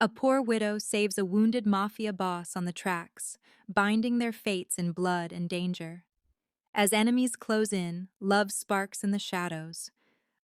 A poor widow saves a wounded mafia boss on the tracks, binding their fates in blood and danger. As enemies close in, love sparks in the shadows.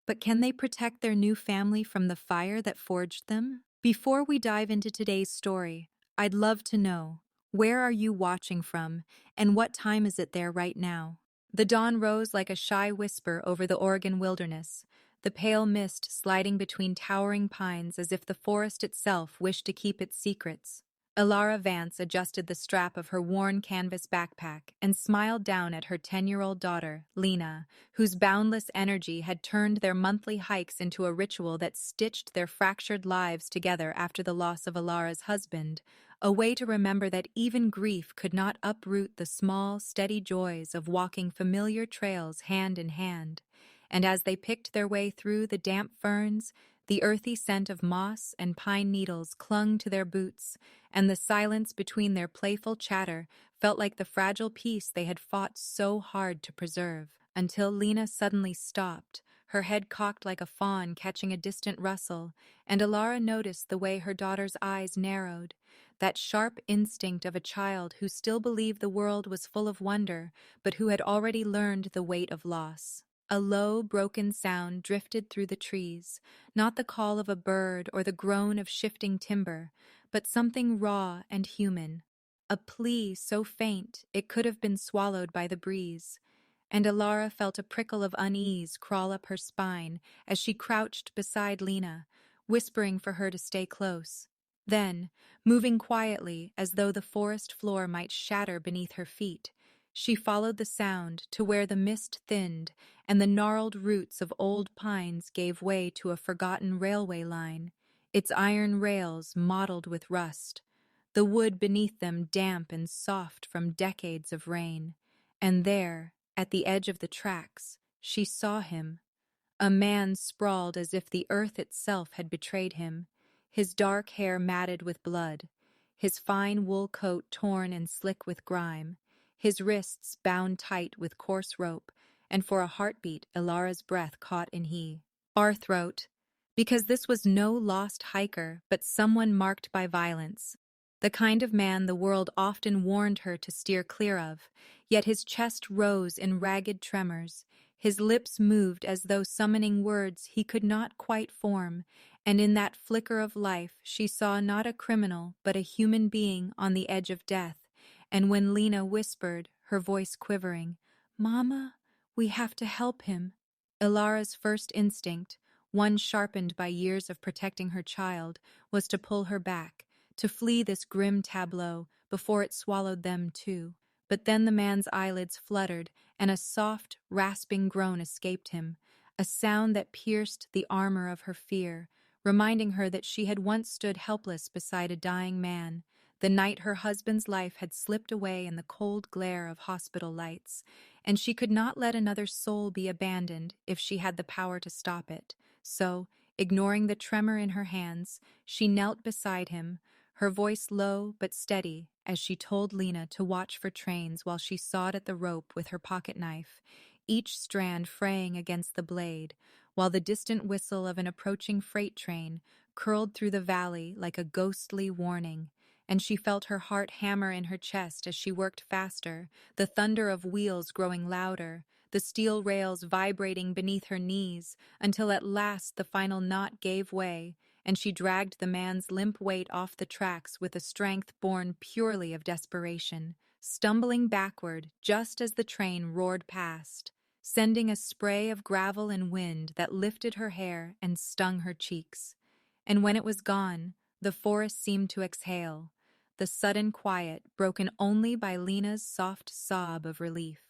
But can they protect their new family from the fire that forged them? Before we dive into today's story, I'd love to know, where are you watching from, and what time is it there right now? The dawn rose like a shy whisper over the Oregon wilderness, the pale mist sliding between towering pines as if the forest itself wished to keep its secrets. Elara Vance adjusted the strap of her worn canvas backpack and smiled down at her 10-year-old daughter, Lena, whose boundless energy had turned their monthly hikes into a ritual that stitched their fractured lives together after the loss of Alara's husband, a way to remember that even grief could not uproot the small, steady joys of walking familiar trails hand in hand. And as they picked their way through the damp ferns, the earthy scent of moss and pine needles clung to their boots, and the silence between their playful chatter felt like the fragile peace they had fought so hard to preserve, until Lena suddenly stopped, her head cocked like a fawn catching a distant rustle, and Alara noticed the way her daughter's eyes narrowed, that sharp instinct of a child who still believed the world was full of wonder, but who had already learned the weight of loss. A low, broken sound drifted through the trees, not the call of a bird or the groan of shifting timber, but something raw and human, a plea so faint it could have been swallowed by the breeze. And Alara felt a prickle of unease crawl up her spine as she crouched beside Lena, whispering for her to stay close. Then, moving quietly as though the forest floor might shatter beneath her feet, she followed the sound to where the mist thinned and the gnarled roots of old pines gave way to a forgotten railway line, its iron rails mottled with rust, the wood beneath them damp and soft from decades of rain. And there, at the edge of the tracks, she saw him, a man sprawled as if the earth itself had betrayed him, his dark hair matted with blood, his fine wool coat torn and slick with grime, his wrists bound tight with coarse rope, and for a heartbeat Elara's breath caught in her throat, because this was no lost hiker, but someone marked by violence, the kind of man the world often warned her to steer clear of, yet his chest rose in ragged tremors, his lips moved as though summoning words he could not quite form, and in that flicker of life she saw not a criminal but a human being on the edge of death. And when Lena whispered, her voice quivering, "Mama, we have to help him," Ilara's first instinct, one sharpened by years of protecting her child, was to pull her back, to flee this grim tableau before it swallowed them too. But then the man's eyelids fluttered, and a soft, rasping groan escaped him, a sound that pierced the armor of her fear, reminding her that she had once stood helpless beside a dying man, the night her husband's life had slipped away in the cold glare of hospital lights, and she could not let another soul be abandoned if she had the power to stop it. So, ignoring the tremor in her hands, she knelt beside him, her voice low but steady as she told Lena to watch for trains while she sawed at the rope with her pocket knife, each strand fraying against the blade, while the distant whistle of an approaching freight train curled through the valley like a ghostly warning. And she felt her heart hammer in her chest as she worked faster, the thunder of wheels growing louder, the steel rails vibrating beneath her knees, until at last the final knot gave way, and she dragged the man's limp weight off the tracks with a strength born purely of desperation, stumbling backward just as the train roared past, sending a spray of gravel and wind that lifted her hair and stung her cheeks. And when it was gone, the forest seemed to exhale, the sudden quiet broken only by Lena's soft sob of relief.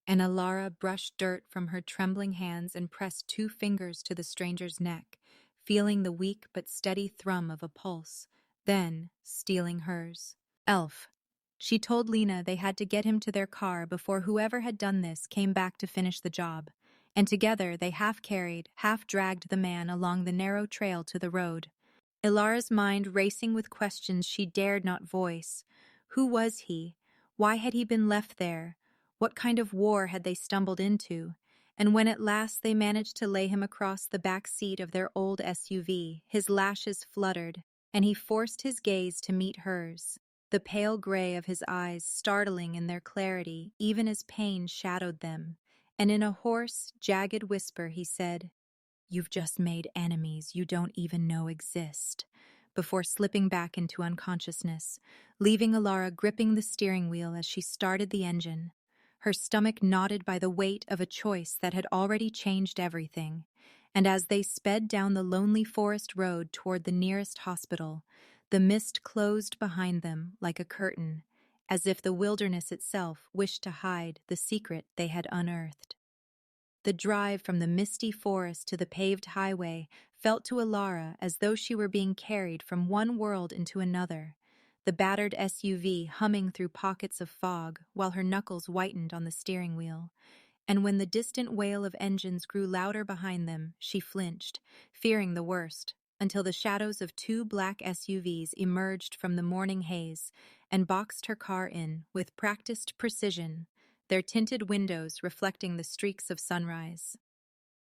And Alara brushed dirt from her trembling hands and pressed 2 fingers to the stranger's neck, feeling the weak but steady thrum of a pulse, then stealing hers. "Elf." She told Lena they had to get him to their car before whoever had done this came back to finish the job, and together they half carried, half dragged the man along the narrow trail to the road. Ilara's mind racing with questions she dared not voice. Who was he? Why had he been left there? What kind of war had they stumbled into? And when at last they managed to lay him across the back seat of their old SUV, his lashes fluttered, and he forced his gaze to meet hers, the pale gray of his eyes startling in their clarity even as pain shadowed them, and in a hoarse, jagged whisper he said, "You've just made enemies you don't even know exist," before slipping back into unconsciousness, leaving Alara gripping the steering wheel as she started the engine, her stomach knotted by the weight of a choice that had already changed everything. And as they sped down the lonely forest road toward the nearest hospital, the mist closed behind them like a curtain, as if the wilderness itself wished to hide the secret they had unearthed. The drive from the misty forest to the paved highway felt to Alara as though she were being carried from one world into another, the battered SUV humming through pockets of fog while her knuckles whitened on the steering wheel. And when the distant wail of engines grew louder behind them, she flinched, fearing the worst, until the shadows of two black SUVs emerged from the morning haze and boxed her car in with practiced precision, their tinted windows reflecting the streaks of sunrise.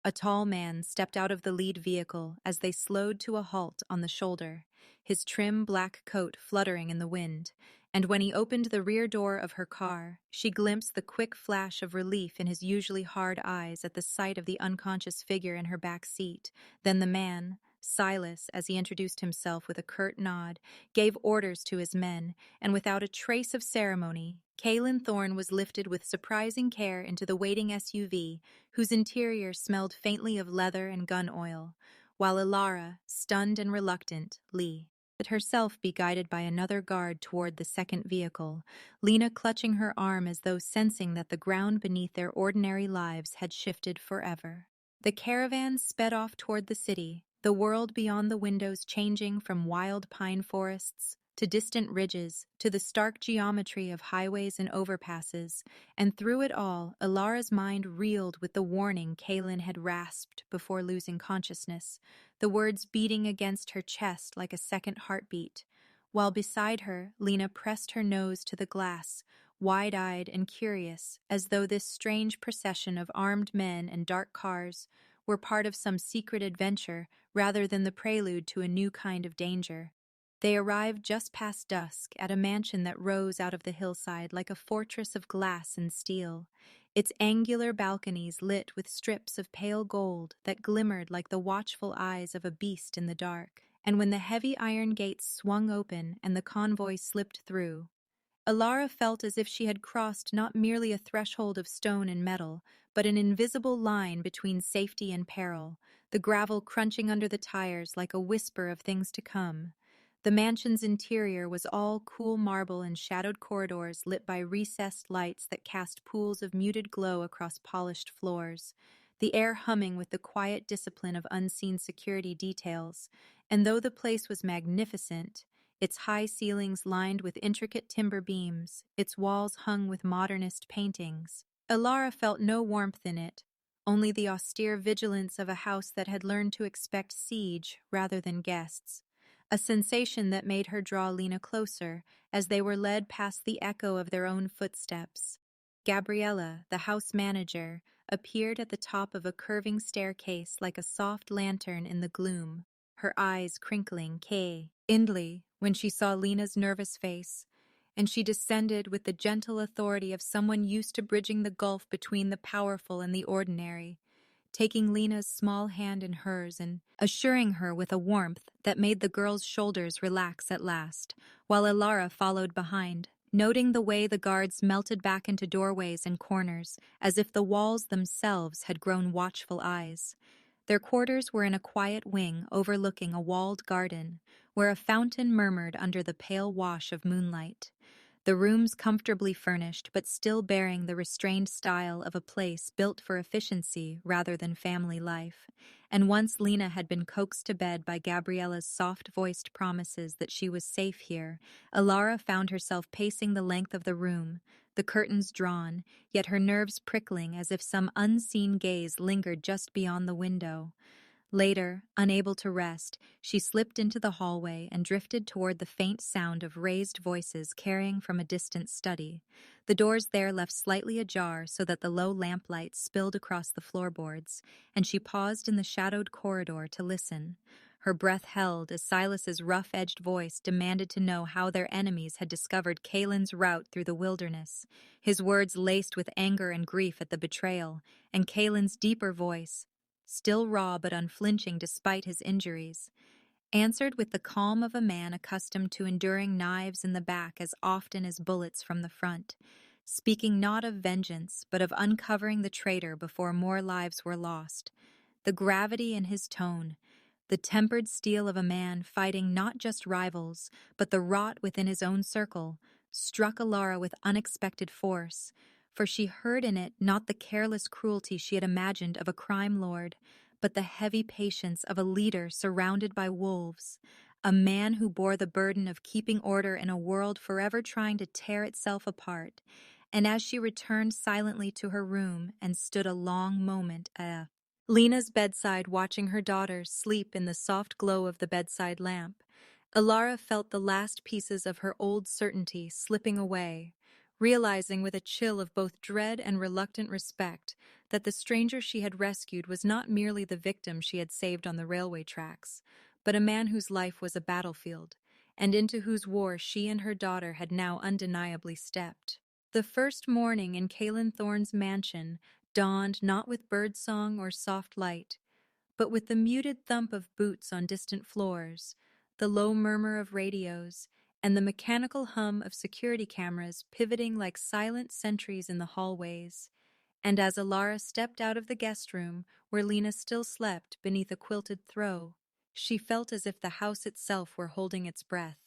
A tall man stepped out of the lead vehicle as they slowed to a halt on the shoulder, his trim black coat fluttering in the wind, and when he opened the rear door of her car, she glimpsed the quick flash of relief in his usually hard eyes at the sight of the unconscious figure in her back seat. Then the man, Silas, as he introduced himself with a curt nod, gave orders to his men, and without a trace of ceremony, Kaylin Thorne was lifted with surprising care into the waiting SUV, whose interior smelled faintly of leather and gun oil, while Alara, stunned and reluctant, let herself be guided by another guard toward the second vehicle, Lena clutching her arm as though sensing that the ground beneath their ordinary lives had shifted forever. The caravan sped off toward the city, the world beyond the windows changing from wild pine forests to distant ridges, to the stark geometry of highways and overpasses, and through it all, Alara's mind reeled with the warning Kaylin had rasped before losing consciousness, the words beating against her chest like a second heartbeat, while beside her, Lena pressed her nose to the glass, wide-eyed and curious, as though this strange procession of armed men and dark cars were part of some secret adventure rather than the prelude to a new kind of danger. They arrived just past dusk at a mansion that rose out of the hillside like a fortress of glass and steel, its angular balconies lit with strips of pale gold that glimmered like the watchful eyes of a beast in the dark. And when the heavy iron gates swung open and the convoy slipped through, Alara felt as if she had crossed not merely a threshold of stone and metal, but an invisible line between safety and peril, the gravel crunching under the tires like a whisper of things to come. The mansion's interior was all cool marble and shadowed corridors lit by recessed lights that cast pools of muted glow across polished floors, the air humming with the quiet discipline of unseen security details. And though the place was magnificent, its high ceilings lined with intricate timber beams, its walls hung with modernist paintings, Alara felt no warmth in it, only the austere vigilance of a house that had learned to expect siege rather than guests, a sensation that made her draw Lena closer as they were led past the echo of their own footsteps. Gabriella, the house manager, appeared at the top of a curving staircase like a soft lantern in the gloom, her eyes crinkling indly when she saw Lena's nervous face, and she descended with the gentle authority of someone used to bridging the gulf between the powerful and the ordinary, taking Lena's small hand in hers and assuring her with a warmth that made the girl's shoulders relax at last, while Alara followed behind, noting the way the guards melted back into doorways and corners, as if the walls themselves had grown watchful eyes. Their quarters were in a quiet wing overlooking a walled garden, where a fountain murmured under the pale wash of moonlight. The rooms comfortably furnished, but still bearing the restrained style of a place built for efficiency rather than family life. And once Lena had been coaxed to bed by Gabriella's soft-voiced promises that she was safe here, Alara found herself pacing the length of the room, the curtains drawn, yet her nerves prickling as if some unseen gaze lingered just beyond the window. Later, unable to rest, she slipped into the hallway and drifted toward the faint sound of raised voices carrying from a distant study. The doors there left slightly ajar so that the low lamplight spilled across the floorboards, and she paused in the shadowed corridor to listen, her breath held as Silas's rough-edged voice demanded to know how their enemies had discovered Kalen's route through the wilderness, his words laced with anger and grief at the betrayal, and Kalen's deeper voice, still raw but unflinching despite his injuries, answered with the calm of a man accustomed to enduring knives in the back as often as bullets from the front, speaking not of vengeance but of uncovering the traitor before more lives were lost. The gravity in his tone, the tempered steel of a man fighting not just rivals, but the rot within his own circle, struck Alara with unexpected force, for she heard in it not the careless cruelty she had imagined of a crime lord, but the heavy patience of a leader surrounded by wolves, a man who bore the burden of keeping order in a world forever trying to tear itself apart. And as she returned silently to her room and stood a long moment at Lena's bedside watching her daughter sleep in the soft glow of the bedside lamp, Alara felt the last pieces of her old certainty slipping away, realizing with a chill of both dread and reluctant respect that the stranger she had rescued was not merely the victim she had saved on the railway tracks, but a man whose life was a battlefield, and into whose war she and her daughter had now undeniably stepped. The first morning in Kalen Thorne's mansion dawned not with birdsong or soft light, but with the muted thump of boots on distant floors, the low murmur of radios, and the mechanical hum of security cameras pivoting like silent sentries in the hallways. And as Alara stepped out of the guest room, where Lena still slept beneath a quilted throw, she felt as if the house itself were holding its breath,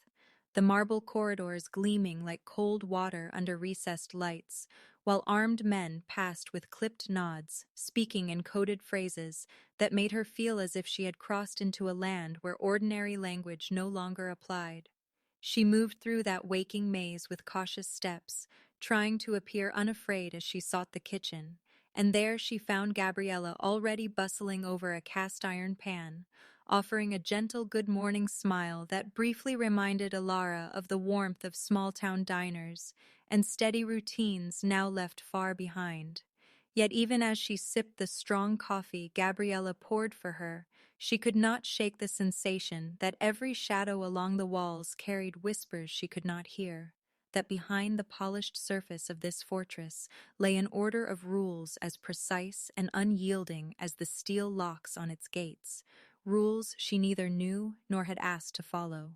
the marble corridors gleaming like cold water under recessed lights, while armed men passed with clipped nods, speaking in coded phrases that made her feel as if she had crossed into a land where ordinary language no longer applied. She moved through that waking maze with cautious steps, trying to appear unafraid as she sought the kitchen, and there she found Gabriella already bustling over a cast-iron pan, offering a gentle good morning smile that briefly reminded Alara of the warmth of small-town diners and steady routines now left far behind. Yet even as she sipped the strong coffee Gabriella poured for her, she could not shake the sensation that every shadow along the walls carried whispers she could not hear, that behind the polished surface of this fortress lay an order of rules as precise and unyielding as the steel locks on its gates, rules she neither knew nor had asked to follow.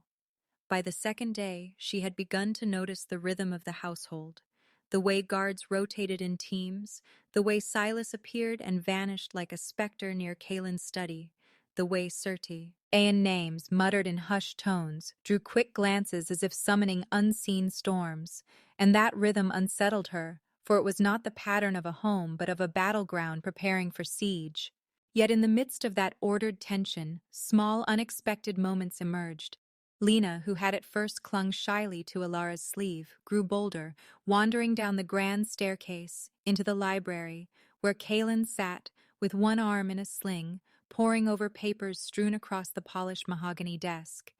By the second day, she had begun to notice the rhythm of the household, the way guards rotated in teams, the way Silas appeared and vanished like a specter near Kalen's study, the way Surti, Aeon names muttered in hushed tones, drew quick glances as if summoning unseen storms, and that rhythm unsettled her, for it was not the pattern of a home but of a battleground preparing for siege. Yet in the midst of that ordered tension, small unexpected moments emerged. Lena, who had at first clung shyly to Alara's sleeve, grew bolder, wandering down the grand staircase into the library, where Kalen sat, with one arm in a sling, poring over papers strewn across the polished mahogany desk.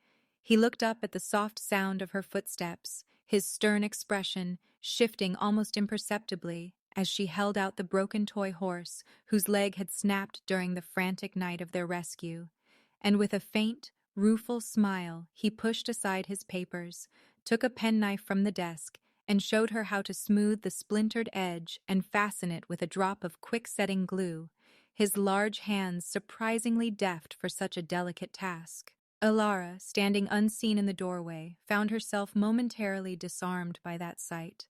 He looked up at the soft sound of her footsteps, his stern expression shifting almost imperceptibly as she held out the broken toy horse whose leg had snapped during the frantic night of their rescue. And with a faint, rueful smile, he pushed aside his papers, took a penknife from the desk, and showed her how to smooth the splintered edge and fasten it with a drop of quick-setting glue, his large hands surprisingly deft for such a delicate task. Alara, standing unseen in the doorway, found herself momentarily disarmed by that sight.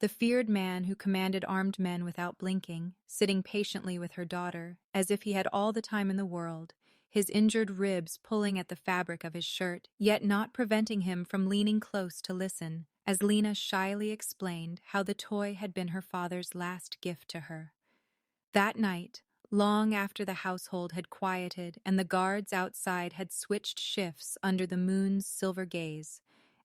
The feared man who commanded armed men without blinking, sitting patiently with her daughter, as if he had all the time in the world, his injured ribs pulling at the fabric of his shirt, yet not preventing him from leaning close to listen, as Lena shyly explained how the toy had been her father's last gift to her. That night, long after the household had quieted and the guards outside had switched shifts under the moon's silver gaze,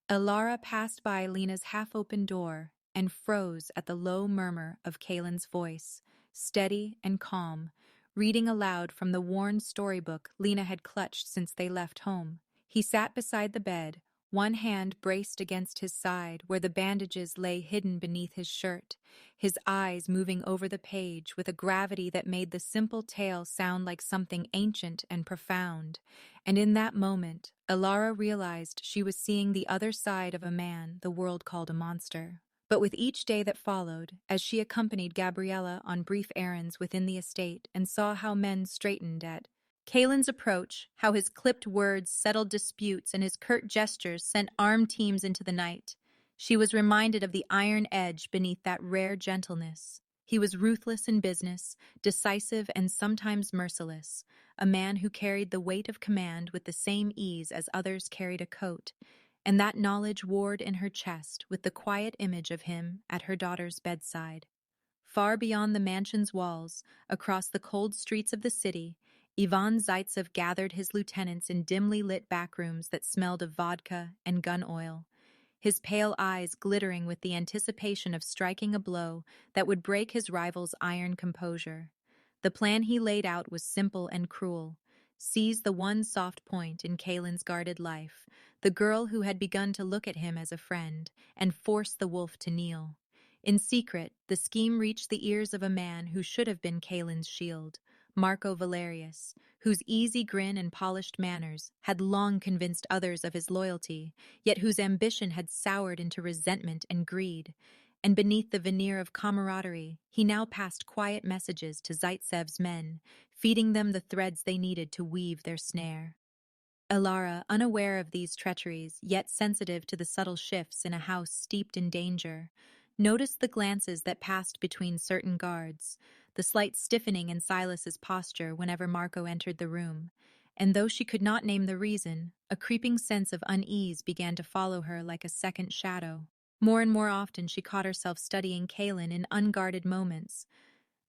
Alara passed by Lena's half-open door and froze at the low murmur of Kalen's voice, steady and calm, reading aloud from the worn storybook Lena had clutched since they left home. He sat beside the bed, one hand braced against his side where the bandages lay hidden beneath his shirt, his eyes moving over the page with a gravity that made the simple tale sound like something ancient and profound. And in that moment, Elara realized she was seeing the other side of a man the world called a monster. But with each day that followed, as she accompanied Gabriella on brief errands within the estate and saw how men straightened at Kalen's approach, how his clipped words settled disputes and his curt gestures sent armed teams into the night, she was reminded of the iron edge beneath that rare gentleness. He was ruthless in business, decisive and sometimes merciless, a man who carried the weight of command with the same ease as others carried a coat, and that knowledge warred in her chest with the quiet image of him at her daughter's bedside. Far beyond the mansion's walls, across the cold streets of the city, Ivan Zaitsev gathered his lieutenants in dimly lit backrooms that smelled of vodka and gun oil, his pale eyes glittering with the anticipation of striking a blow that would break his rival's iron composure. The plan he laid out was simple and cruel. Seize the one soft point in Kalen's guarded life, the girl who had begun to look at him as a friend, and force the wolf to kneel. In secret, the scheme reached the ears of a man who should have been Kalen's shield, Marco Valerius, whose easy grin and polished manners had long convinced others of his loyalty, yet whose ambition had soured into resentment and greed. And beneath the veneer of camaraderie, he now passed quiet messages to Zaitsev's men, feeding them the threads they needed to weave their snare. Elara, unaware of these treacheries, yet sensitive to the subtle shifts in a house steeped in danger, noticed the glances that passed between certain guards, the slight stiffening in Silas's posture whenever Marco entered the room, and though she could not name the reason, a creeping sense of unease began to follow her like a second shadow. More and more often she caught herself studying Kalen in unguarded moments,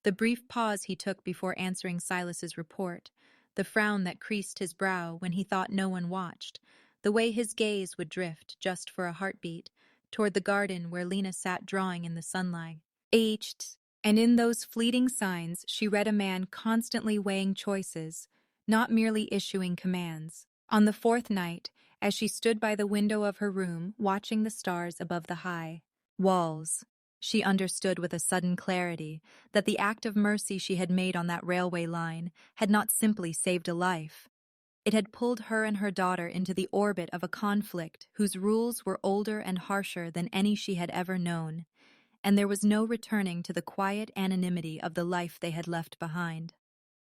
the brief pause he took before answering Silas's report, the frown that creased his brow when he thought no one watched, the way his gaze would drift, just for a heartbeat, toward the garden where Lena sat drawing in the sunlight. Aged, and in those fleeting signs she read a man constantly weighing choices, not merely issuing commands. On the fourth night, as she stood by the window of her room, watching the stars above the high walls, she understood with a sudden clarity that the act of mercy she had made on that railway line had not simply saved a life. It had pulled her and her daughter into the orbit of a conflict whose rules were older and harsher than any she had ever known, and there was no returning to the quiet anonymity of the life they had left behind.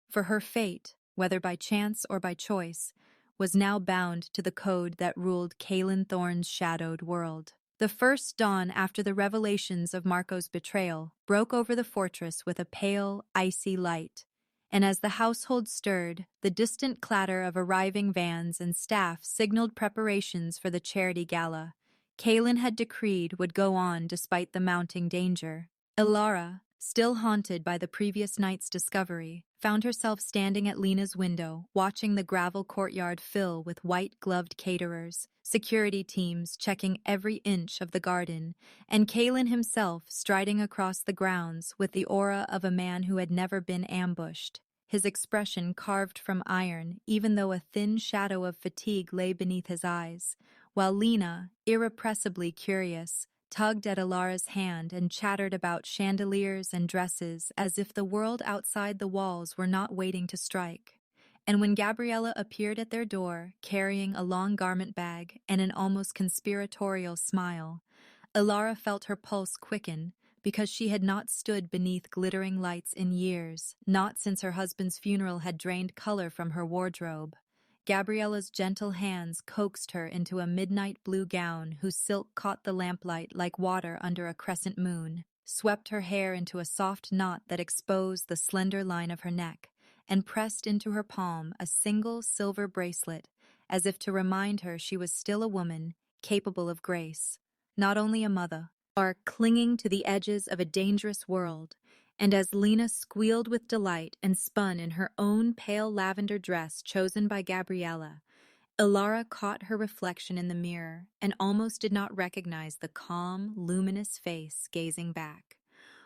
For her fate, whether by chance or by choice, was now bound to the code that ruled Kalen Thorne's shadowed world. The first dawn after the revelations of Marco's betrayal broke over the fortress with a pale, icy light, and as the household stirred, the distant clatter of arriving vans and staff signaled preparations for the charity gala Kalen had decreed would go on despite the mounting danger. Elara, still haunted by the previous night's discovery, found herself standing at Lena's window, watching the gravel courtyard fill with white-gloved caterers, security teams checking every inch of the garden, and Kalen himself striding across the grounds with the aura of a man who had never been ambushed, his expression carved from iron, even though a thin shadow of fatigue lay beneath his eyes, while Lena, irrepressibly curious, tugged at Elara's hand and chattered about chandeliers and dresses as if the world outside the walls were not waiting to strike. And when Gabriella appeared at their door, carrying a long garment bag and an almost conspiratorial smile, Elara felt her pulse quicken, because she had not stood beneath glittering lights in years, not since her husband's funeral had drained color from her wardrobe. Gabriella's gentle hands coaxed her into a midnight blue gown whose silk caught the lamplight like water under a crescent moon, swept her hair into a soft knot that exposed the slender line of her neck, and pressed into her palm a single silver bracelet, as if to remind her she was still a woman, capable of grace, not only a mother, or clinging to the edges of a dangerous world. And as Lena squealed with delight and spun in her own pale lavender dress chosen by Gabriella, Elara caught her reflection in the mirror and almost did not recognize the calm, luminous face gazing back.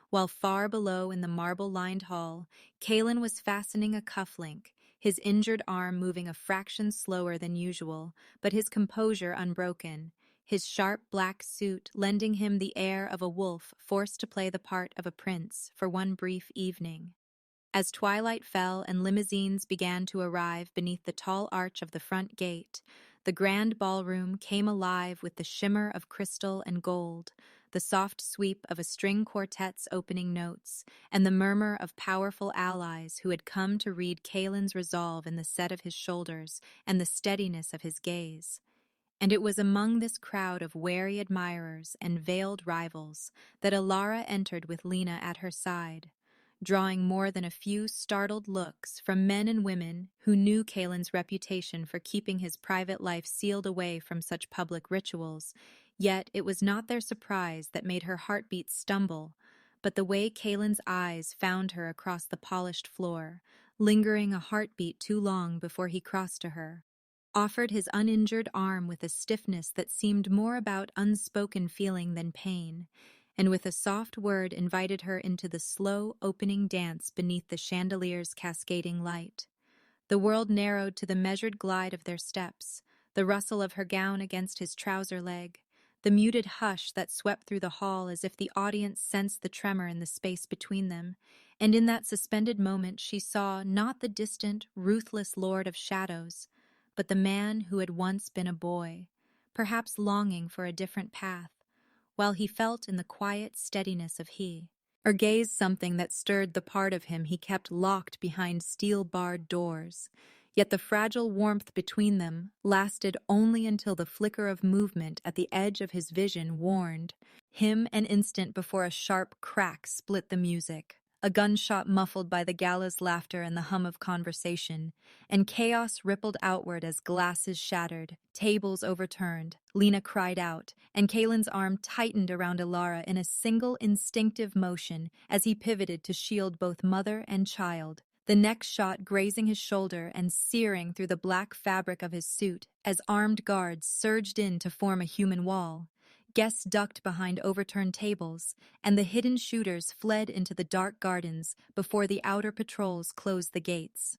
While far below in the marble-lined hall, Kalen was fastening a cufflink, his injured arm moving a fraction slower than usual, but his composure unbroken, his sharp black suit lending him the air of a wolf forced to play the part of a prince for one brief evening. As twilight fell and limousines began to arrive beneath the tall arch of the front gate, the grand ballroom came alive with the shimmer of crystal and gold, the soft sweep of a string quartet's opening notes, and the murmur of powerful allies who had come to read Kalen's resolve in the set of his shoulders and the steadiness of his gaze. And it was among this crowd of wary admirers and veiled rivals that Alara entered with Lena at her side, drawing more than a few startled looks from men and women who knew Kalen's reputation for keeping his private life sealed away from such public rituals. Yet it was not their surprise that made her heartbeat stumble, but the way Kalen's eyes found her across the polished floor, lingering a heartbeat too long before he crossed to her, offered his uninjured arm with a stiffness that seemed more about unspoken feeling than pain, and with a soft word invited her into the slow opening dance beneath the chandelier's cascading light. The world narrowed to the measured glide of their steps, the rustle of her gown against his trouser leg, the muted hush that swept through the hall as if the audience sensed the tremor in the space between them, and in that suspended moment she saw not the distant, ruthless lord of shadows, but the man who had once been a boy, perhaps longing for a different path, while he felt in the quiet steadiness of he, or gazed something that stirred the part of him he kept locked behind steel-barred doors. Yet the fragile warmth between them lasted only until the flicker of movement at the edge of his vision warned him an instant before a sharp crack split the music, a gunshot muffled by the gala's laughter and the hum of conversation, and chaos rippled outward as glasses shattered, tables overturned. Lena cried out, and Kalen's arm tightened around Alara in a single instinctive motion as he pivoted to shield both mother and child, the next shot grazing his shoulder and searing through the black fabric of his suit as armed guards surged in to form a human wall. Guests ducked behind overturned tables, and the hidden shooters fled into the dark gardens before the outer patrols closed the gates.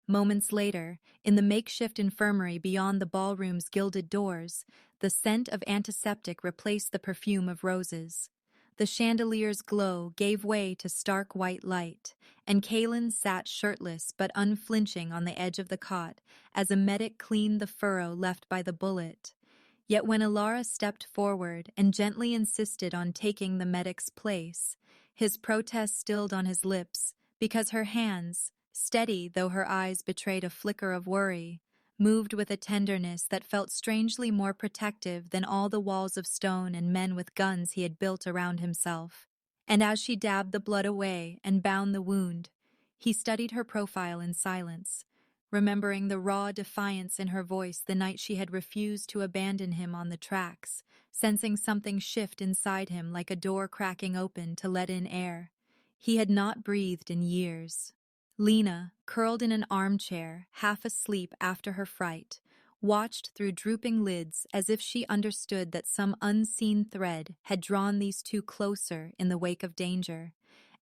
Moments later, in the makeshift infirmary beyond the ballroom's gilded doors, the scent of antiseptic replaced the perfume of roses. The chandelier's glow gave way to stark white light, and Kalen sat shirtless but unflinching on the edge of the cot as a medic cleaned the furrow left by the bullet. Yet when Alara stepped forward and gently insisted on taking the medic's place, his protest stilled on his lips because her hands, steady though her eyes betrayed a flicker of worry, moved with a tenderness that felt strangely more protective than all the walls of stone and men with guns he had built around himself. And as she dabbed the blood away and bound the wound, he studied her profile in silence, remembering the raw defiance in her voice the night she had refused to abandon him on the tracks, sensing something shift inside him like a door cracking open to let in air. He had not breathed in years. Lena, curled in an armchair, half asleep after her fright, watched through drooping lids as if she understood that some unseen thread had drawn these two closer in the wake of danger.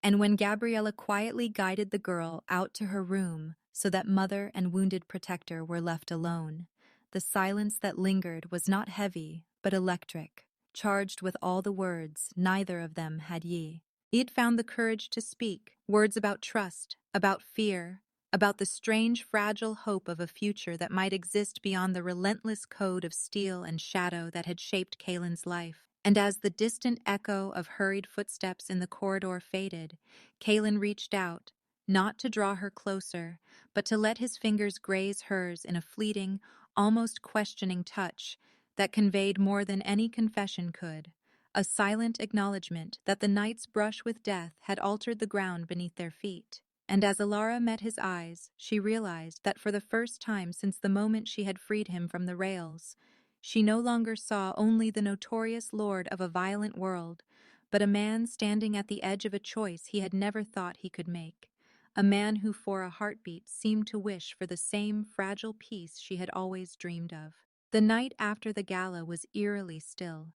And when Gabriella quietly guided the girl out to her room so that mother and wounded protector were left alone, the silence that lingered was not heavy, but electric, charged with all the words neither of them had ye. It found the courage to speak, words about trust, about fear, about the strange, fragile hope of a future that might exist beyond the relentless code of steel and shadow that had shaped Kalen's life. And as the distant echo of hurried footsteps in the corridor faded, Kalen reached out, not to draw her closer, but to let his fingers graze hers in a fleeting, almost questioning touch that conveyed more than any confession could. A silent acknowledgement that the night's brush with death had altered the ground beneath their feet. And as Alara met his eyes, she realized that for the first time since the moment she had freed him from the rails, she no longer saw only the notorious lord of a violent world, but a man standing at the edge of a choice he had never thought he could make. A man who for a heartbeat seemed to wish for the same fragile peace she had always dreamed of. The night after the gala was eerily still,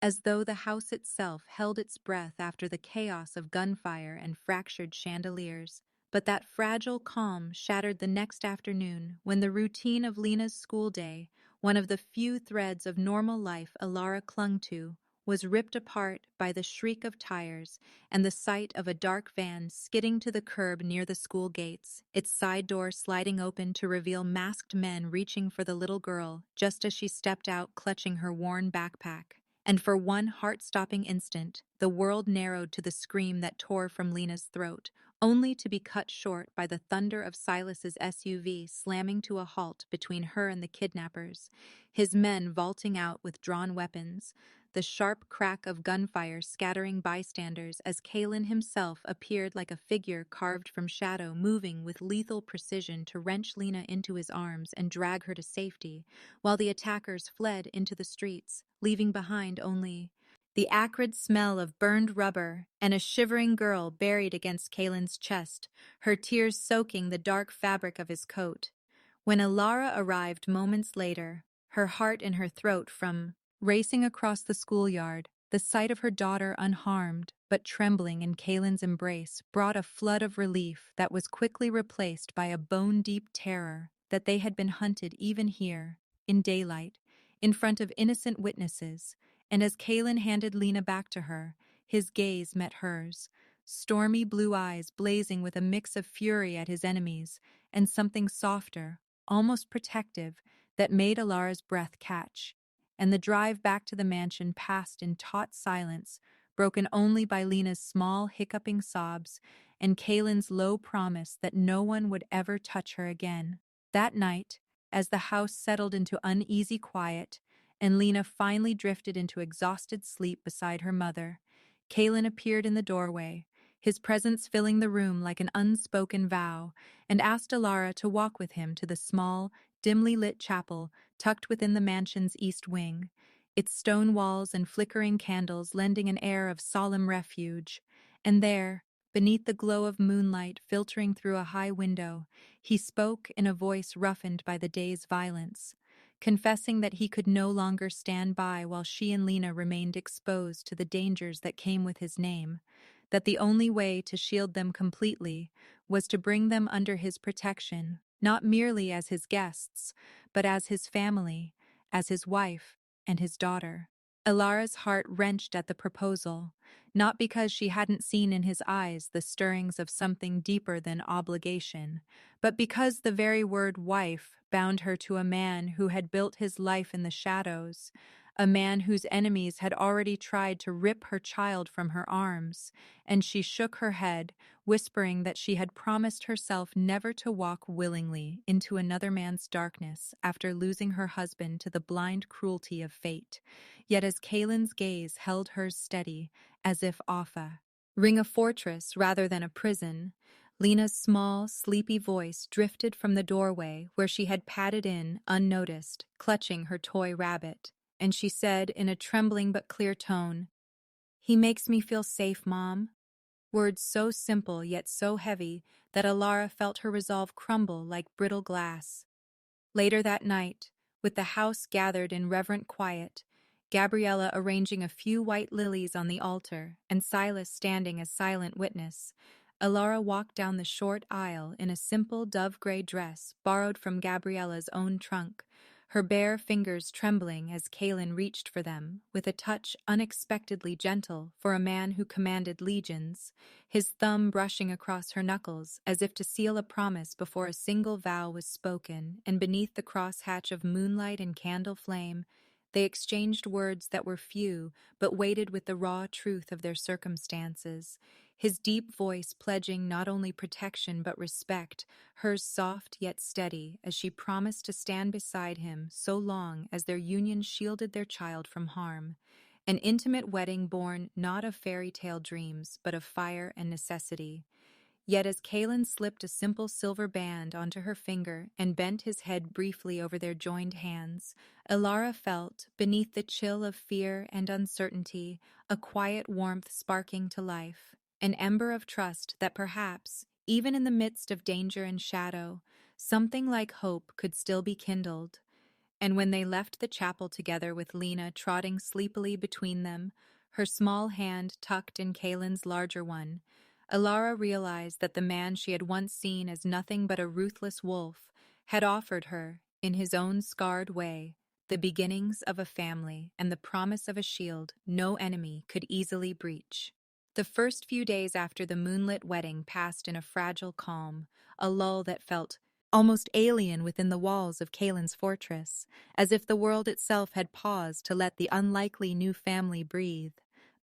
as though the house itself held its breath after the chaos of gunfire and fractured chandeliers. But that fragile calm shattered the next afternoon when the routine of Lena's school day, one of the few threads of normal life Alara clung to, was ripped apart by the shriek of tires and the sight of a dark van skidding to the curb near the school gates, its side door sliding open to reveal masked men reaching for the little girl just as she stepped out clutching her worn backpack. And for one heart-stopping instant, the world narrowed to the scream that tore from Lena's throat, only to be cut short by the thunder of Silas's SUV slamming to a halt between her and the kidnappers, his men vaulting out with drawn weapons, the sharp crack of gunfire scattering bystanders as Kalen himself appeared like a figure carved from shadow, moving with lethal precision to wrench Lena into his arms and drag her to safety, while the attackers fled into the streets, leaving behind only the acrid smell of burned rubber and a shivering girl buried against Kalen's chest, her tears soaking the dark fabric of his coat. When Alara arrived moments later, her heart in her throat from racing across the schoolyard, the sight of her daughter unharmed but trembling in Kalen's embrace brought a flood of relief that was quickly replaced by a bone-deep terror that they had been hunted even here, in daylight, in front of innocent witnesses. And as Kalen handed Lena back to her, his gaze met hers, stormy blue eyes blazing with a mix of fury at his enemies and something softer, almost protective, that made Alara's breath catch. And the drive back to the mansion passed in taut silence, broken only by Lena's small, hiccuping sobs and Kalen's low promise that no one would ever touch her again. That night, as the house settled into uneasy quiet, and Lena finally drifted into exhausted sleep beside her mother, Kalen appeared in the doorway, his presence filling the room like an unspoken vow, and asked Alara to walk with him to the small, dimly lit chapel tucked within the mansion's east wing, its stone walls and flickering candles lending an air of solemn refuge. And there, beneath the glow of moonlight filtering through a high window, he spoke in a voice roughened by the day's violence, confessing that he could no longer stand by while she and Lena remained exposed to the dangers that came with his name, that the only way to shield them completely was to bring them under his protection, not merely as his guests, but as his family, as his wife and his daughter. Alara's heart wrenched at the proposal, not because she hadn't seen in his eyes the stirrings of something deeper than obligation, but because the very word wife bound her to a man who had built his life in the shadows, a man whose enemies had already tried to rip her child from her arms, and she shook her head, whispering that she had promised herself never to walk willingly into another man's darkness after losing her husband to the blind cruelty of fate. Yet as Kalen's gaze held hers steady, as if Offa ring a fortress rather than a prison, Lena's small, sleepy voice drifted from the doorway where she had padded in, unnoticed, clutching her toy rabbit, and she said in a trembling but clear tone, "He makes me feel safe, Mom." Words so simple yet so heavy that Alara felt her resolve crumble like brittle glass. Later that night, with the house gathered in reverent quiet, Gabriella arranging a few white lilies on the altar and Silas standing as silent witness, Alara walked down the short aisle in a simple dove-gray dress borrowed from Gabriella's own trunk, her bare fingers trembling as Kalen reached for them, with a touch unexpectedly gentle for a man who commanded legions, his thumb brushing across her knuckles as if to seal a promise before a single vow was spoken, and beneath the crosshatch of moonlight and candle flame, they exchanged words that were few but weighted with the raw truth of their circumstances, his deep voice pledging not only protection but respect, hers soft yet steady as she promised to stand beside him so long as their union shielded their child from harm. An intimate wedding born not of fairy tale dreams but of fire and necessity. Yet as Kalen slipped a simple silver band onto her finger and bent his head briefly over their joined hands, Alara felt, beneath the chill of fear and uncertainty, a quiet warmth sparking to life, an ember of trust that perhaps, even in the midst of danger and shadow, something like hope could still be kindled. And when they left the chapel together with Lena trotting sleepily between them, her small hand tucked in Kalen's larger one, Alara realized that the man she had once seen as nothing but a ruthless wolf had offered her, in his own scarred way, the beginnings of a family and the promise of a shield no enemy could easily breach. The first few days after the moonlit wedding passed in a fragile calm, a lull that felt almost alien within the walls of Kalen's fortress, as if the world itself had paused to let the unlikely new family breathe.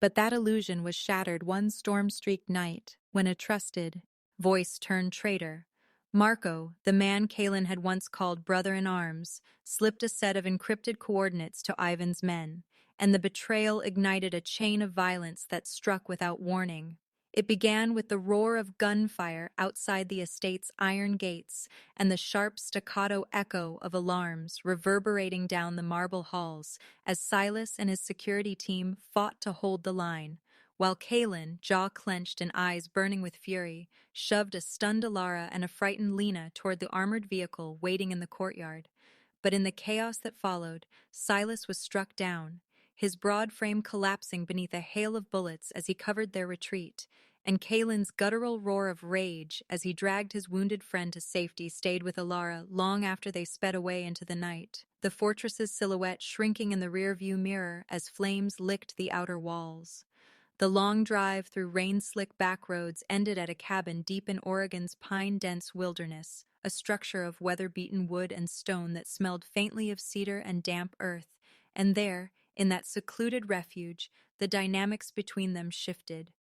But that illusion was shattered one storm-streaked night when a trusted voice turned traitor. Marco, the man Kalen had once called brother-in-arms, slipped a set of encrypted coordinates to Ivan's men, and the betrayal ignited a chain of violence that struck without warning. It began with the roar of gunfire outside the estate's iron gates and the sharp staccato echo of alarms reverberating down the marble halls as Silas and his security team fought to hold the line, while Kalen, jaw clenched and eyes burning with fury, shoved a stunned Alara and a frightened Lena toward the armored vehicle waiting in the courtyard. But in the chaos that followed, Silas was struck down, his broad frame collapsing beneath a hail of bullets as he covered their retreat, and Kalen's guttural roar of rage as he dragged his wounded friend to safety stayed with Alara long after they sped away into the night, the fortress's silhouette shrinking in the rearview mirror as flames licked the outer walls. The long drive through rain-slick backroads ended at a cabin deep in Oregon's pine-dense wilderness, a structure of weather-beaten wood and stone that smelled faintly of cedar and damp earth, and there, in that secluded refuge, the dynamics between them shifted.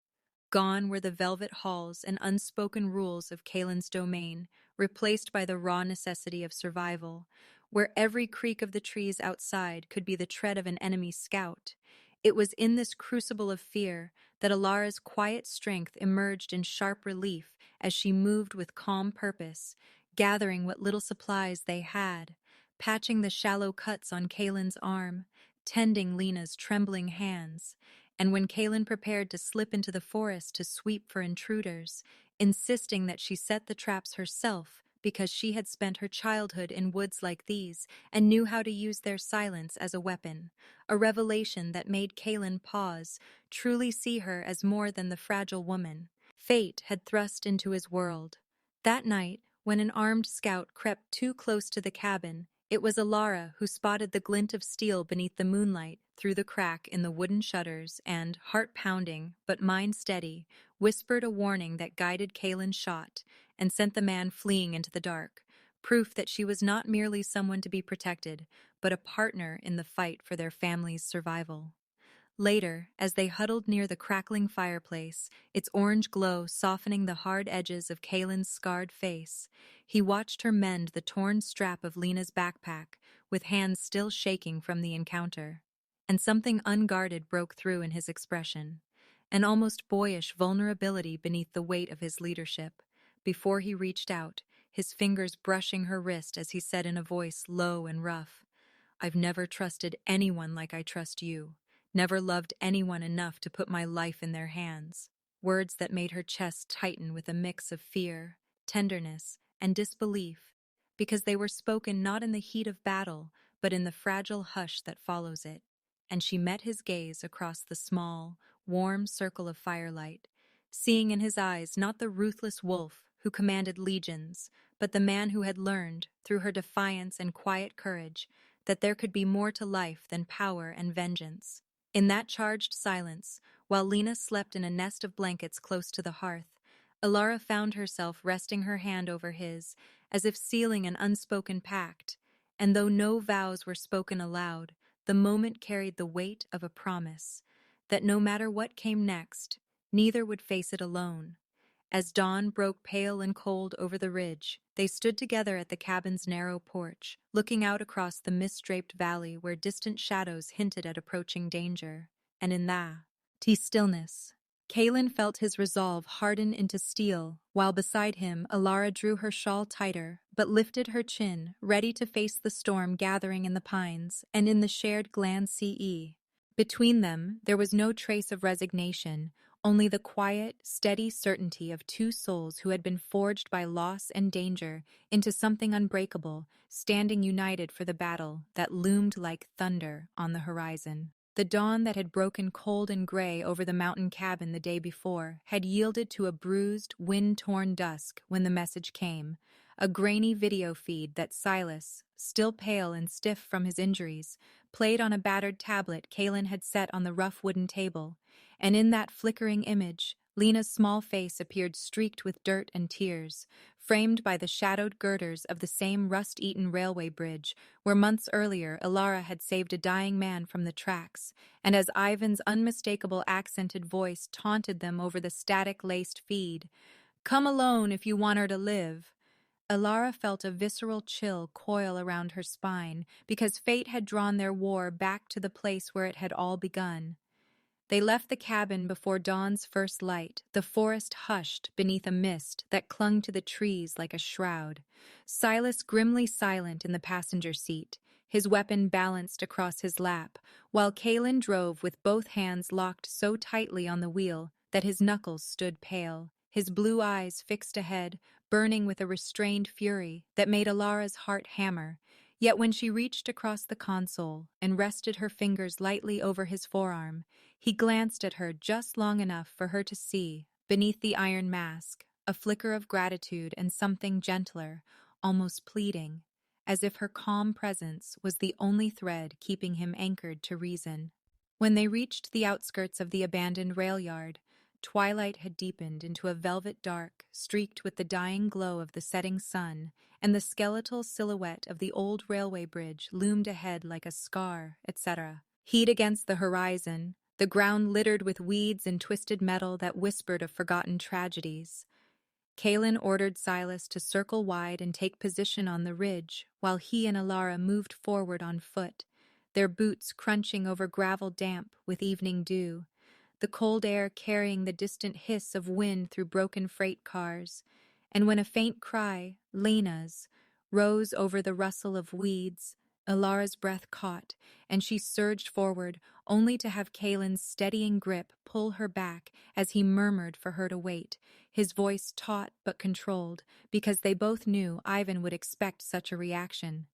Gone were the velvet halls and unspoken rules of Kalen's domain, replaced by the raw necessity of survival, where every creak of the trees outside could be the tread of an enemy scout. It was in this crucible of fear that Alara's quiet strength emerged in sharp relief as she moved with calm purpose, gathering what little supplies they had, patching the shallow cuts on Kalen's arm, tending Lena's trembling hands, and when Kalen prepared to slip into the forest to sweep for intruders, insisting that she set the traps herself because she had spent her childhood in woods like these and knew how to use their silence as a weapon, a revelation that made Kalen pause, truly see her as more than the fragile woman fate had thrust into his world. That night, when an armed scout crept too close to the cabin, it was Alara who spotted the glint of steel beneath the moonlight through the crack in the wooden shutters and, heart-pounding but mind-steady, whispered a warning that guided Kalen's shot and sent the man fleeing into the dark, proof that she was not merely someone to be protected, but a partner in the fight for their family's survival. Later, as they huddled near the crackling fireplace, its orange glow softening the hard edges of Kalen's scarred face, he watched her mend the torn strap of Lena's backpack, with hands still shaking from the encounter. And something unguarded broke through in his expression, an almost boyish vulnerability beneath the weight of his leadership. Before he reached out, his fingers brushing her wrist as he said in a voice low and rough, "I've never trusted anyone like I trust you. Never loved anyone enough to put my life in their hands." Words that made her chest tighten with a mix of fear, tenderness, and disbelief, because they were spoken not in the heat of battle, but in the fragile hush that follows it. And she met his gaze across the small, warm circle of firelight, seeing in his eyes not the ruthless wolf who commanded legions, but the man who had learned, through her defiance and quiet courage, that there could be more to life than power and vengeance. In that charged silence, while Lena slept in a nest of blankets close to the hearth, Alara found herself resting her hand over his, as if sealing an unspoken pact, and though no vows were spoken aloud, the moment carried the weight of a promise, that no matter what came next, neither would face it alone. As dawn broke pale and cold over the ridge, they stood together at the cabin's narrow porch, looking out across the mist-draped valley where distant shadows hinted at approaching danger. And in that stillness, Kalen felt his resolve harden into steel, while beside him Alara drew her shawl tighter, but lifted her chin, ready to face the storm gathering in the pines and in the shared Gland CE. Between them, there was no trace of resignation, only the quiet, steady certainty of two souls who had been forged by loss and danger into something unbreakable, standing united for the battle that loomed like thunder on the horizon. The dawn that had broken cold and gray over the mountain cabin the day before had yielded to a bruised, wind-torn dusk when the message came, a grainy video feed that Silas, still pale and stiff from his injuries, played on a battered tablet Kaylin had set on the rough wooden table, and in that flickering image, Lena's small face appeared streaked with dirt and tears, framed by the shadowed girders of the same rust-eaten railway bridge where months earlier Ilara had saved a dying man from the tracks, and as Ivan's unmistakable accented voice taunted them over the static-laced feed, "Come alone if you want her to live," Ilara felt a visceral chill coil around her spine because fate had drawn their war back to the place where it had all begun. They left the cabin before dawn's first light, the forest hushed beneath a mist that clung to the trees like a shroud. Silas grimly silent in the passenger seat, his weapon balanced across his lap, while Kaylin drove with both hands locked so tightly on the wheel that his knuckles stood pale, his blue eyes fixed ahead, burning with a restrained fury that made Alara's heart hammer. Yet when she reached across the console and rested her fingers lightly over his forearm, he glanced at her just long enough for her to see, beneath the iron mask, a flicker of gratitude and something gentler, almost pleading, as if her calm presence was the only thread keeping him anchored to reason. When they reached the outskirts of the abandoned rail yard, twilight had deepened into a velvet dark, streaked with the dying glow of the setting sun, and the skeletal silhouette of the old railway bridge loomed ahead like a scar, etc. Heat against the horizon, the ground littered with weeds and twisted metal that whispered of forgotten tragedies. Kaylin ordered Silas to circle wide and take position on the ridge, while he and Ilara moved forward on foot, their boots crunching over gravel damp with evening dew, the cold air carrying the distant hiss of wind through broken freight cars. And when a faint cry, Lena's, rose over the rustle of weeds, Ilara's breath caught, and she surged forward, only to have Kaylin's steadying grip pull her back as he murmured for her to wait, his voice taut but controlled, because they both knew Ivan would expect such a reaction.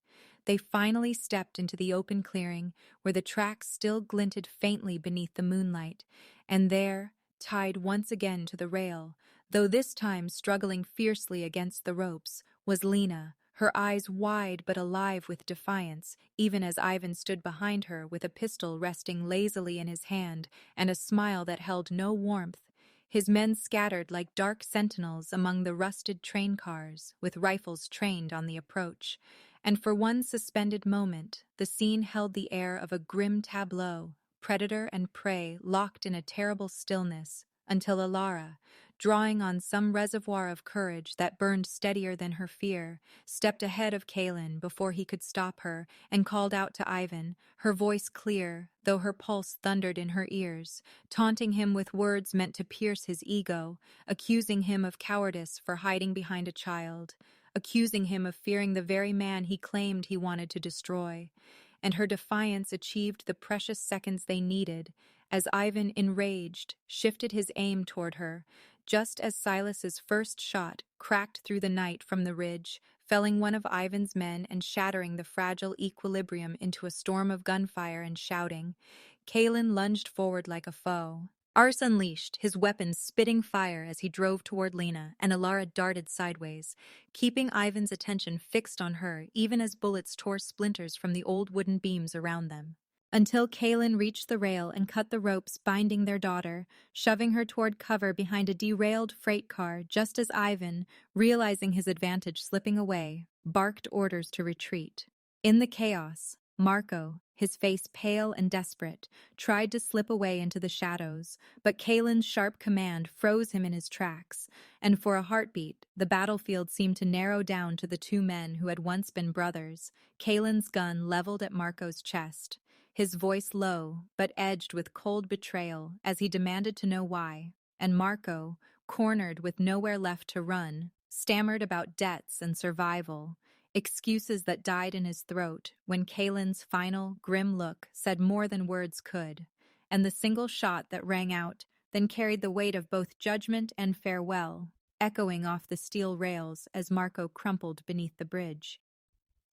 They finally stepped into the open clearing where the tracks still glinted faintly beneath the moonlight, and there, tied once again to the rail, though this time struggling fiercely against the ropes, was Lena, her eyes wide but alive with defiance, even as Ivan stood behind her with a pistol resting lazily in his hand and a smile that held no warmth. His men scattered like dark sentinels among the rusted train cars, with rifles trained on the approach. And for one suspended moment, the scene held the air of a grim tableau, predator and prey locked in a terrible stillness, until Ilara, drawing on some reservoir of courage that burned steadier than her fear, stepped ahead of Kaylin before he could stop her and called out to Ivan, her voice clear, though her pulse thundered in her ears, taunting him with words meant to pierce his ego, accusing him of cowardice for hiding behind a child, accusing him of fearing the very man he claimed he wanted to destroy. And her defiance achieved the precious seconds they needed, as Ivan, enraged, shifted his aim toward her, just as Silas's first shot cracked through the night from the ridge, felling one of Ivan's men and shattering the fragile equilibrium into a storm of gunfire and shouting. Kaylin lunged forward like a foe. Ars unleashed, his weapon spitting fire as he drove toward Lena, and Ilara darted sideways, keeping Ivan's attention fixed on her even as bullets tore splinters from the old wooden beams around them. Until Kaylin reached the rail and cut the ropes binding their daughter, shoving her toward cover behind a derailed freight car just as Ivan, realizing his advantage slipping away, barked orders to retreat. In the chaos, Marco, his face pale and desperate, tried to slip away into the shadows, but Kaylin's sharp command froze him in his tracks, and for a heartbeat, the battlefield seemed to narrow down to the two men who had once been brothers, Kaylin's gun leveled at Marco's chest, his voice low but edged with cold betrayal as he demanded to know why, and Marco, cornered with nowhere left to run, stammered about debts and survival, excuses that died in his throat when Kaylin's final, grim look said more than words could, and the single shot that rang out then carried the weight of both judgment and farewell, echoing off the steel rails as Marco crumpled beneath the bridge.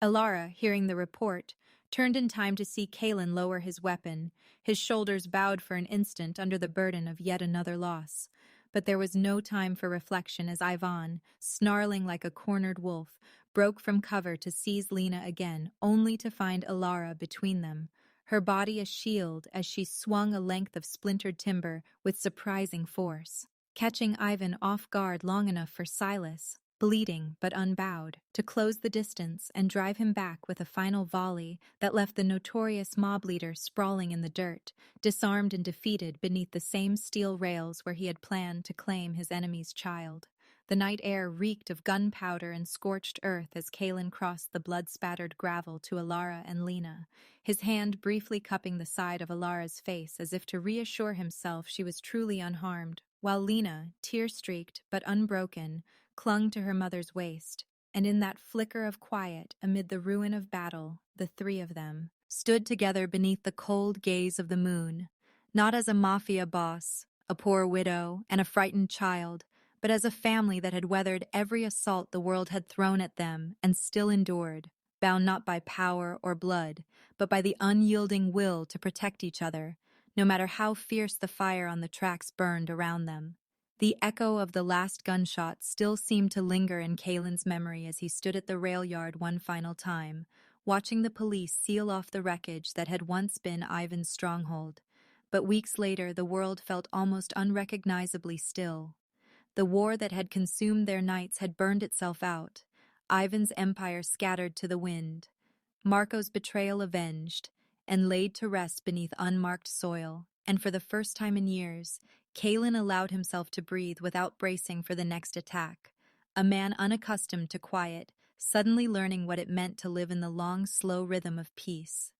Ilara, hearing the report, turned in time to see Kalen lower his weapon, his shoulders bowed for an instant under the burden of yet another loss. But there was no time for reflection as Ivan, snarling like a cornered wolf, broke from cover to seize Lena again, only to find Alara between them, her body a shield as she swung a length of splintered timber with surprising force, catching Ivan off guard long enough for Silas, bleeding but unbowed, to close the distance and drive him back with a final volley that left the notorious mob leader sprawling in the dirt, disarmed and defeated beneath the same steel rails where he had planned to claim his enemy's child. The night air reeked of gunpowder and scorched earth as Kalen crossed the blood-spattered gravel to Alara and Lena, his hand briefly cupping the side of Alara's face as if to reassure himself she was truly unharmed, while Lena, tear-streaked but unbroken, clung to her mother's waist, and in that flicker of quiet amid the ruin of battle, the three of them stood together beneath the cold gaze of the moon, not as a mafia boss, a poor widow, and a frightened child, but as a family that had weathered every assault the world had thrown at them and still endured, bound not by power or blood, but by the unyielding will to protect each other, no matter how fierce the fire on the tracks burned around them. The echo of the last gunshot still seemed to linger in Kalen's memory as he stood at the rail yard one final time, watching the police seal off the wreckage that had once been Ivan's stronghold. But weeks later, the world felt almost unrecognizably still. The war that had consumed their nights had burned itself out, Ivan's empire scattered to the wind, Marco's betrayal avenged, and laid to rest beneath unmarked soil, and for the first time in years, Kalen allowed himself to breathe without bracing for the next attack, a man unaccustomed to quiet, suddenly learning what it meant to live in the long, slow rhythm of peace.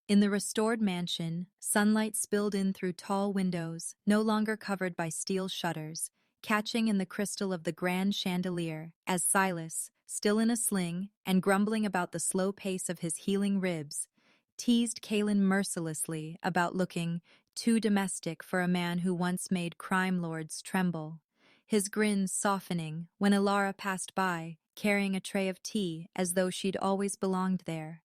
In the restored mansion, sunlight spilled in through tall windows, no longer covered by steel shutters, catching in the crystal of the grand chandelier, as Silas, still in a sling and grumbling about the slow pace of his healing ribs, teased Kalen mercilessly about looking too domestic for a man who once made crime lords tremble, his grin softening when Alara passed by, carrying a tray of tea as though she'd always belonged there.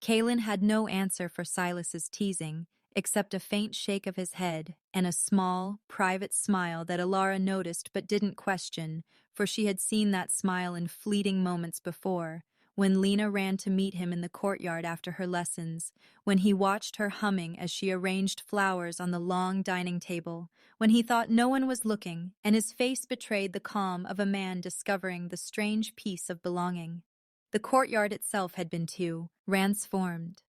Kalen had no answer for Silas's teasing, except a faint shake of his head and a small, private smile that Alara noticed but didn't question, for she had seen that smile in fleeting moments before, when Lena ran to meet him in the courtyard after her lessons, when he watched her humming as she arranged flowers on the long dining table, when he thought no one was looking, and his face betrayed the calm of a man discovering the strange peace of belonging. The courtyard itself had been too transformed.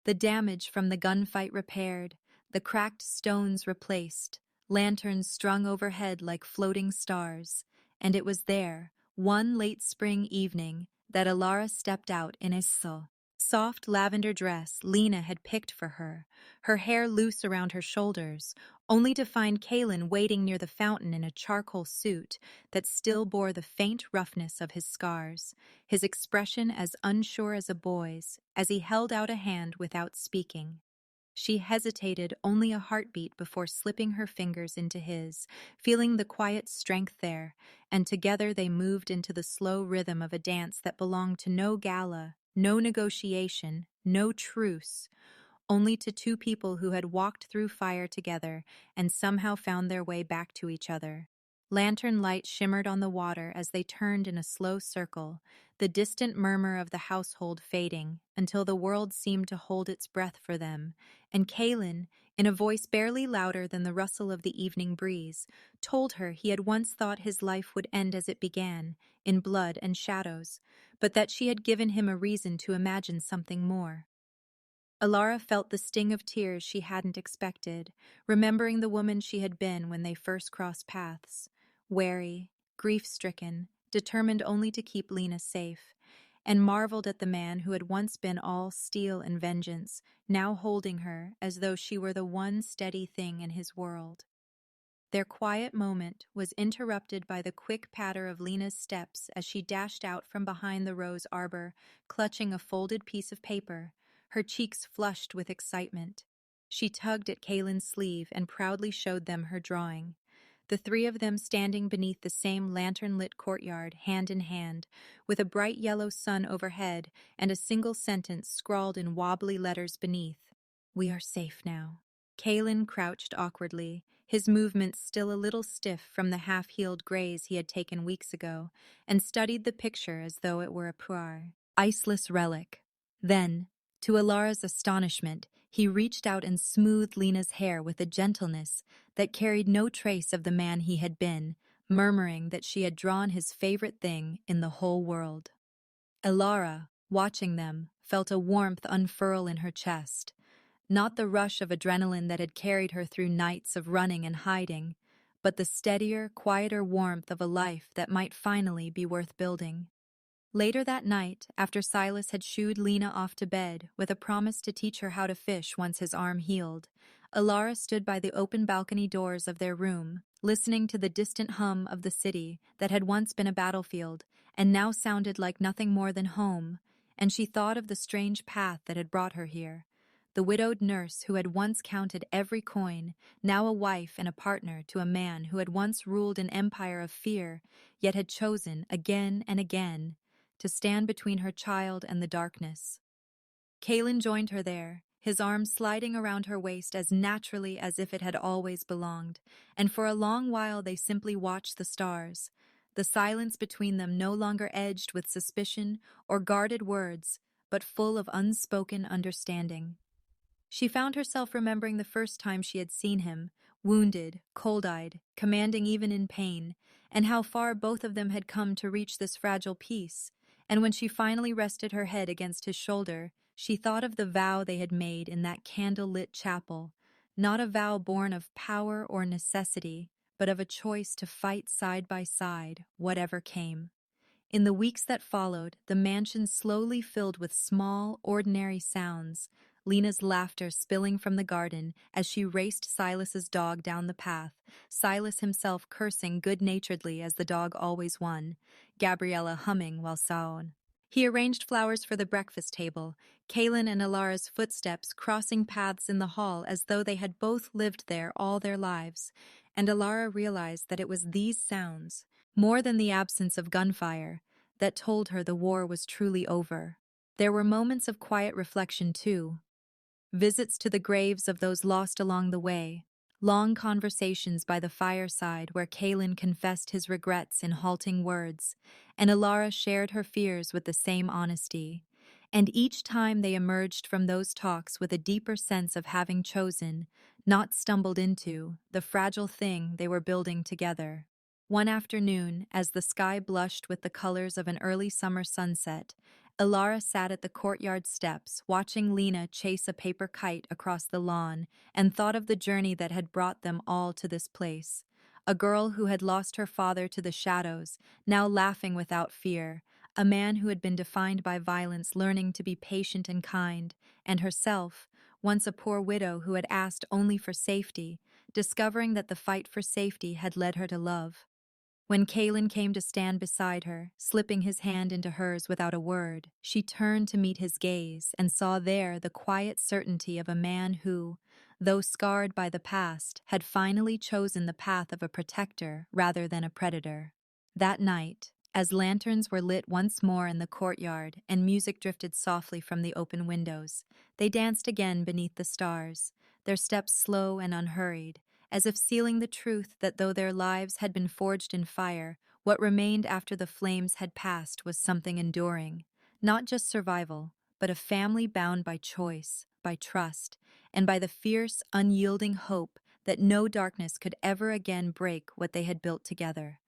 The damage from the gunfight repaired, the cracked stones replaced, lanterns strung overhead like floating stars, and it was there, one late spring evening, that Alara stepped out in a soft lavender dress Lena had picked for her hair loose around her shoulders, only to find Kalen waiting near the fountain in a charcoal suit that still bore the faint roughness of his scars, his expression as unsure as a boy's, as he held out a hand without speaking. She hesitated only a heartbeat before slipping her fingers into his, feeling the quiet strength there, and together they moved into the slow rhythm of a dance that belonged to no gala, no negotiation, no truce, only to two people who had walked through fire together and somehow found their way back to each other. Lantern light shimmered on the water as they turned in a slow circle, the distant murmur of the household fading until the world seemed to hold its breath for them, and Kalen, in a voice barely louder than the rustle of the evening breeze, told her he had once thought his life would end as it began, in blood and shadows, but that she had given him a reason to imagine something more. Alara felt the sting of tears she hadn't expected, remembering the woman she had been when they first crossed paths, wary, grief-stricken, determined only to keep Lena safe, and marveled at the man who had once been all steel and vengeance, now holding her as though she were the one steady thing in his world. Their quiet moment was interrupted by the quick patter of Lena's steps as she dashed out from behind the rose arbor, clutching a folded piece of paper, her cheeks flushed with excitement. She tugged at Kalen's sleeve and proudly showed them her drawing. the three of them standing beneath the same lantern-lit courtyard, hand in hand, with a bright yellow sun overhead and a single sentence scrawled in wobbly letters beneath. "We are safe now." Kalen crouched awkwardly, his movements still a little stiff from the half-healed graze he had taken weeks ago, and studied the picture as though it were a iceless relic. Then, to Alara's astonishment, he reached out and smoothed Lena's hair with a gentleness that carried no trace of the man he had been, murmuring that she had drawn his favorite thing in the whole world. Alara, watching them, felt a warmth unfurl in her chest, not the rush of adrenaline that had carried her through nights of running and hiding, but the steadier, quieter warmth of a life that might finally be worth building. Later that night, after Silas had shooed Lena off to bed with a promise to teach her how to fish once his arm healed, Alara stood by the open balcony doors of their room, listening to the distant hum of the city that had once been a battlefield and now sounded like nothing more than home, and she thought of the strange path that had brought her here. The widowed nurse who had once counted every coin, now a wife and a partner to a man who had once ruled an empire of fear, yet had chosen, again and again, to stand between her child and the darkness. Kalen joined her there, his arms sliding around her waist as naturally as if it had always belonged, and for a long while they simply watched the stars, the silence between them no longer edged with suspicion or guarded words, but full of unspoken understanding. She found herself remembering the first time she had seen him, wounded, cold-eyed, commanding even in pain, and how far both of them had come to reach this fragile peace. And when she finally rested her head against his shoulder, she thought of the vow they had made in that candle-lit chapel, not a vow born of power or necessity, but of a choice to fight side by side, whatever came. In the weeks that followed, the mansion slowly filled with small, ordinary sounds, Lena's laughter spilling from the garden as she raced Silas's dog down the path, Silas himself cursing good-naturedly as the dog always won, Gabriella humming while sawing. He arranged flowers for the breakfast table, Kalen and Alara's footsteps crossing paths in the hall as though they had both lived there all their lives, and Alara realized that it was these sounds, more than the absence of gunfire, that told her the war was truly over. There were moments of quiet reflection, too. Visits to the graves of those lost along the way, long conversations by the fireside where Kalen confessed his regrets in halting words, and Alara shared her fears with the same honesty. And each time they emerged from those talks with a deeper sense of having chosen, not stumbled into, the fragile thing they were building together. One afternoon, as the sky blushed with the colors of an early summer sunset, Alara sat at the courtyard steps, watching Lena chase a paper kite across the lawn, and thought of the journey that had brought them all to this place. A girl who had lost her father to the shadows, now laughing without fear, a man who had been defined by violence learning to be patient and kind, and herself, once a poor widow who had asked only for safety, discovering that the fight for safety had led her to love. When Kalen came to stand beside her, slipping his hand into hers without a word, she turned to meet his gaze and saw there the quiet certainty of a man who, though scarred by the past, had finally chosen the path of a protector rather than a predator. That night, as lanterns were lit once more in the courtyard and music drifted softly from the open windows, they danced again beneath the stars, their steps slow and unhurried, as if sealing the truth that though their lives had been forged in fire, what remained after the flames had passed was something enduring, not just survival, but a family bound by choice, by trust, and by the fierce, unyielding hope that no darkness could ever again break what they had built together.